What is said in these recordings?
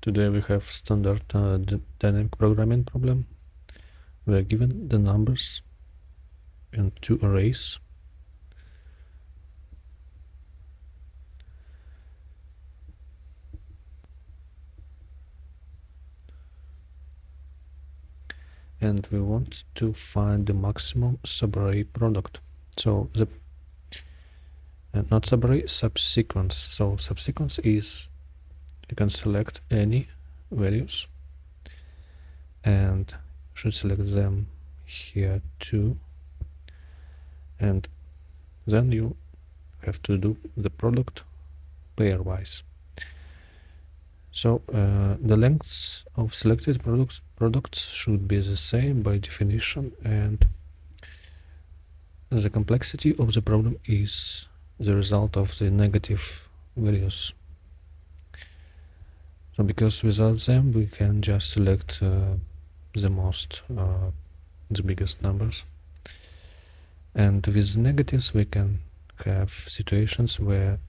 Today we have standard dynamic programming problem. We are given the numbers in two arrays. And we want to find the maximum subarray product. So the not subarray, subsequence. So subsequence is you can select any values and should select them here too, and then you have to do the product pairwise. So the lengths of selected products should be the same by definition, and the complexity of the problem is the result of the negative values. So because without them we can just select the biggest numbers, and with negatives we can have situations where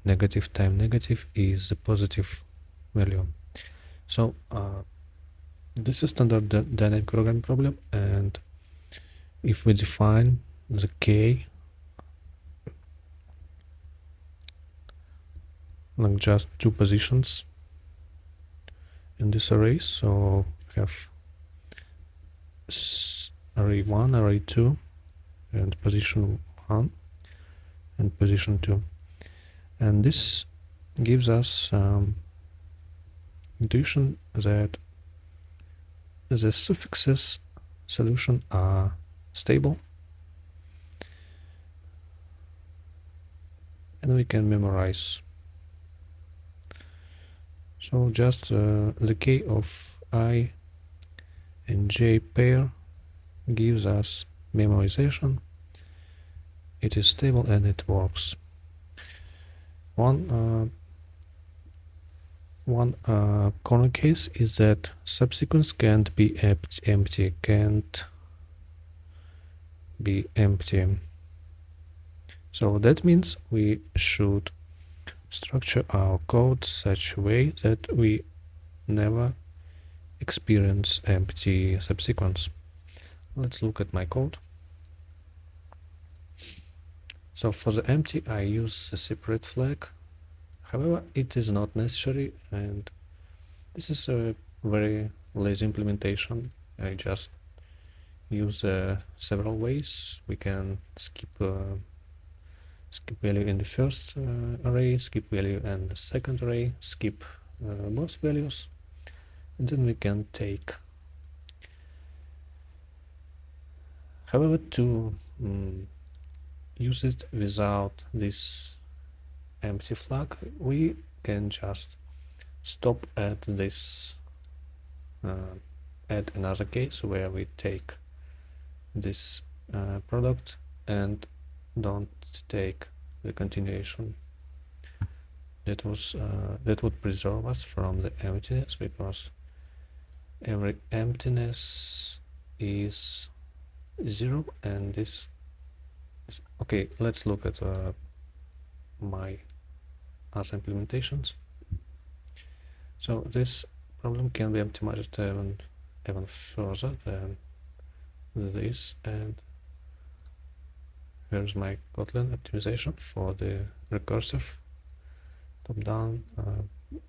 negative time negative is the positive value. So this is standard dynamic programming problem, and if we define the k like just two positions in this array, so we have array 1, array 2, and position 1 and position 2, and this gives us intuition that the suffixes solution are stable, and we can memorize. So just the k of I and j pair gives us memoization. It is stable and it works. One corner case is that subsequence can't be empty, So that means we should structure our code such a way that we never experience empty subsequence. Let's look at my code. So for the empty I use a separate flag. However, it is not necessary, and this is a very lazy implementation. I just use several ways. We can skip value in the first array, skip value in the second array, skip both values, and then we can take. However, to use it without this empty flag, we can just stop at this add another case where we take this product and don't take the continuation. That would preserve us from the emptiness, because every emptiness is 0, and this is okay. Let's look at my other implementations. So this problem can be optimized even further than this, and here's my Kotlin optimization for the recursive top-down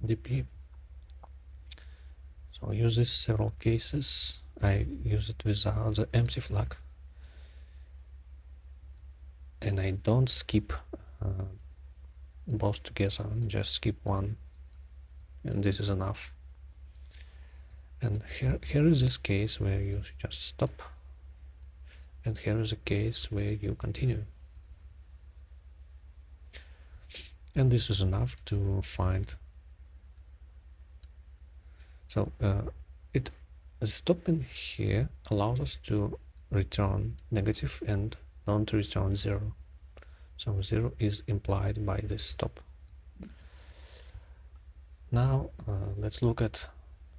DP. So I use this several cases. I use it without the empty flag, and I don't skip both together, just skip one, and this is enough. And here is this case where you just stop, and here is a case where you continue, and this is enough to find. So stopping here allows us to return negative and don't return 0. So 0 is implied by this stop. Now let's look at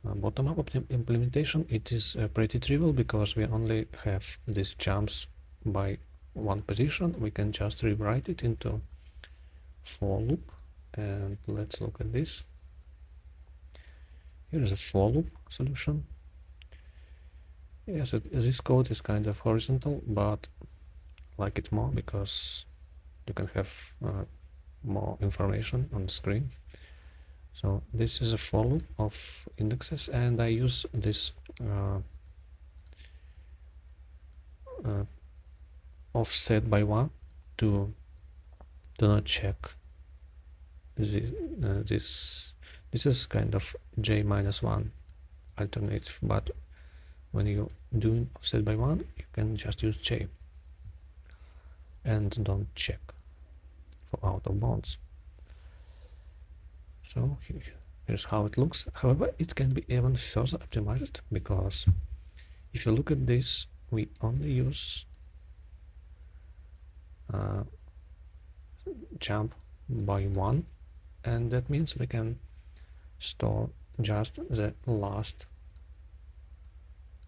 bottom-up implementation. It is pretty trivial because we only have these jumps by one position. We can just rewrite it into for loop, and let's look at this. Here is a for loop solution. Yes, this code is kind of horizontal, but I like it more because you can have more information on the screen. So this is a for loop of indexes, and I use this offset by 1 to not check this. This is kind of j minus 1 alternative, but when you do offset by 1, you can just use j and don't check for out of bounds. So here's how it looks. However, it can be even further optimized, because if you look at this, we only use jump by 1, and that means we can store just the last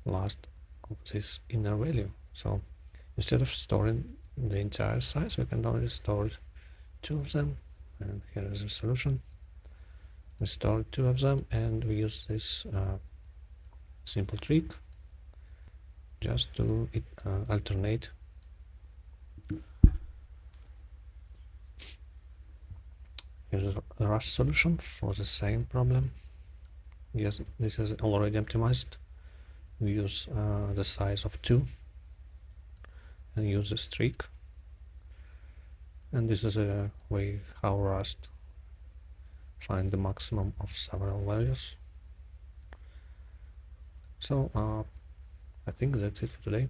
of this inner value. So instead of storing the entire size, we can only store 2 of them, and here is the solution. We store 2 of them, and we use this simple trick just to alternate. Here's a rush solution for the same problem. Yes, this is already optimized. We use the size of 2 and use the streak. And this is a way how Rust find the maximum of several values. So I think that's it for today.